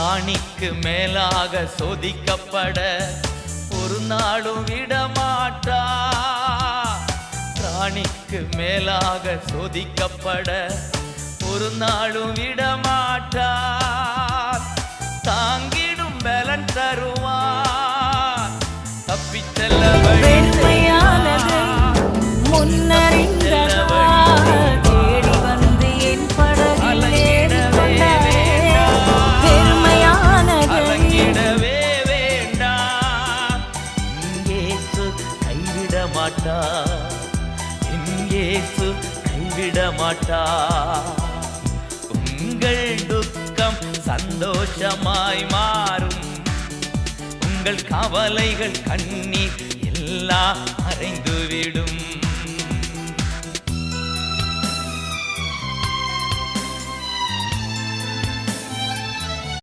ராணிக்கு மேலாக சோதிக்கப்பட ஒரு நாளும் விடமாட்டா. ராணிக்கு மேலாக சோதிக்கப்பட ஒரு நாளும் விடமாட்டா. தாங்கிடும் பலன் தருவார், தப்பிச் செல்ல வழி இயேசு கைவிட மாட்டார். உங்கள் துக்கம் சந்தோஷமாய் மாறும், உங்கள் கவலைகள் கண்ணீர் எல்லாம் மறைந்துவிடும்.